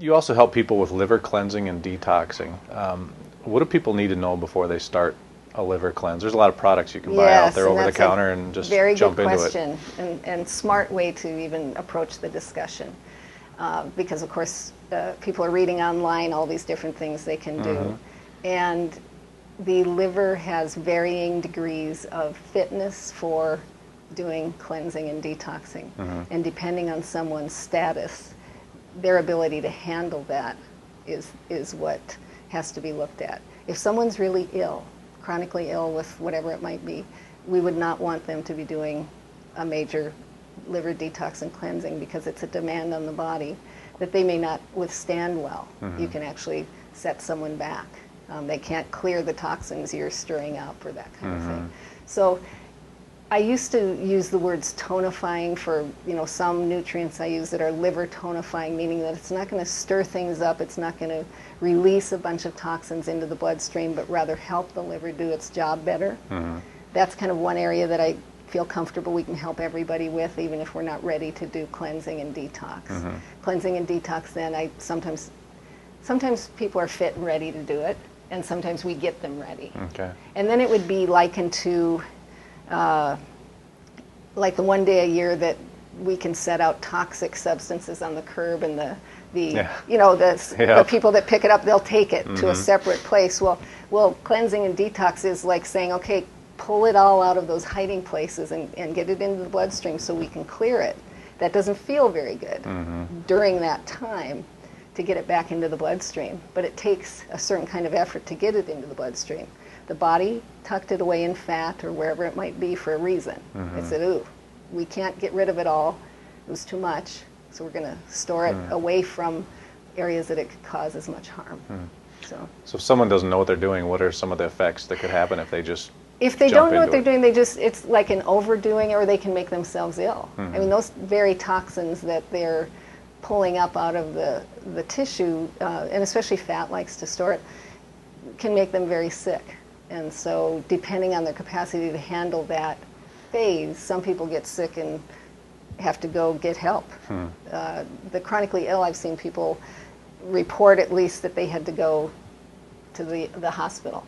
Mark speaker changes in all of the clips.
Speaker 1: You also help people with liver cleansing and detoxing. What do people need to know before they start a liver cleanse? There's a lot of products you can buy out there over the counter and just jump into it.
Speaker 2: Very good question, and smart way to even approach the discussion. Because of course people are reading online all these different things they can do. And the liver has varying degrees of fitness for doing cleansing and detoxing. And depending on someone's status, their ability to handle that is what has to be looked at. If someone's really ill, chronically ill with whatever it might be, we would not want them to be doing a major liver detox and cleansing because it's a demand on the body that they may not withstand well. You can actually set someone back. They can't clear the toxins you're stirring up or that kind of thing. So I used to use the words tonifying for, some nutrients I use that are liver tonifying, meaning that it's not going to stir things up, it's not going to release a bunch of toxins into the bloodstream, but rather help the liver do its job better. That's kind of one area that I feel comfortable we can help everybody with, even if we're not ready to do cleansing and detox. Cleansing and detox, then sometimes people are fit and ready to do it, and sometimes we get them ready. And then it would be likened to like the one day a year that we can set out toxic substances on the curb, and the people that pick it up, they'll take it to a separate place. Well, cleansing and detox is like saying, okay, pull it all out of those hiding places and get it into the bloodstream so we can clear it. That doesn't feel very good during that time to get it back into the bloodstream, but it takes a certain kind of effort to get it into the bloodstream. The body tucked it away in fat or wherever it might be for a reason. It said, ooh, we can't get rid of it all. It was too much, so we're going to store it away from areas that it could cause as much harm. So
Speaker 1: if someone doesn't know what they're doing, what are some of the effects that could happen if they just
Speaker 2: If they don't know what they're doing, it's like an overdoing, or they can make themselves ill. I mean, those very toxins that they're pulling up out of the tissue, and especially fat likes to store it, can make them very sick. And so depending on their capacity to handle that phase, some people get sick and have to go get help. The chronically ill, I've seen people report at least that they had to go to the hospital.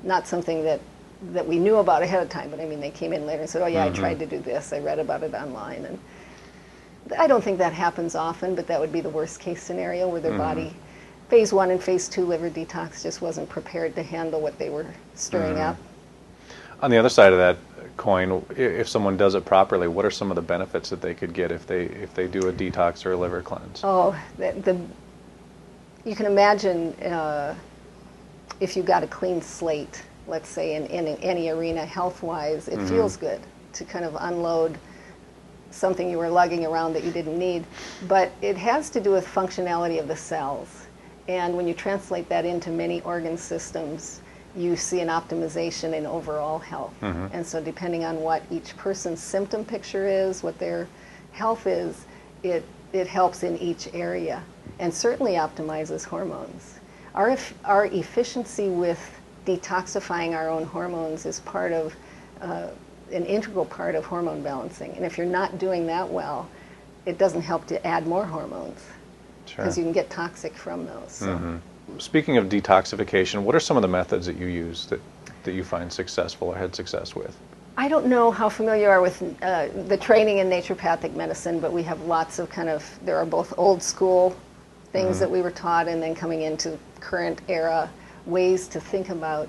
Speaker 2: Not something that we knew about ahead of time, but I mean, they came in later and said, oh yeah, I tried to do this, I read about it online. And I don't think that happens often, but that would be the worst case scenario, where their body, phase 1 and phase 2 liver detox, just wasn't prepared to handle what they were stirring up.
Speaker 1: On the other side of that coin, if someone does it properly, what are some of the benefits that they could get if they do a detox or a liver cleanse?
Speaker 2: Oh, you can imagine if you got a clean slate, let's say in any arena health-wise, it feels good to kind of unload something you were lugging around that you didn't need. But it has to do with functionality of the cells. And when you translate that into many organ systems, you see an optimization in overall health. And so depending on what each person's symptom picture is, what their health is, it helps in each area, and certainly optimizes hormones. Our efficiency with detoxifying our own hormones is part of an integral part of hormone balancing. And if you're not doing that well, it doesn't help to add more hormones, because you can get toxic from those. So.
Speaker 1: Speaking of detoxification, what are some of the methods that you use that you find successful or had success with?
Speaker 2: I don't know how familiar you are with the training in naturopathic medicine, but we have lots of there are both old school things that we were taught, and then coming into current era ways to think about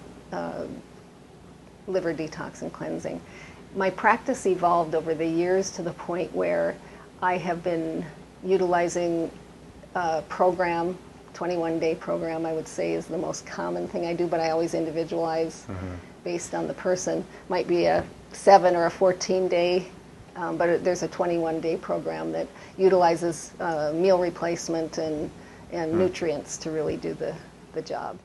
Speaker 2: liver detox and cleansing. My practice evolved over the years to the point where I have been utilizing a program, 21-day program, I would say, is the most common thing I do, but I always individualize based on the person. Might be a 7 or a 14-day, but there's a 21-day program that utilizes meal replacement and nutrients to really do the job.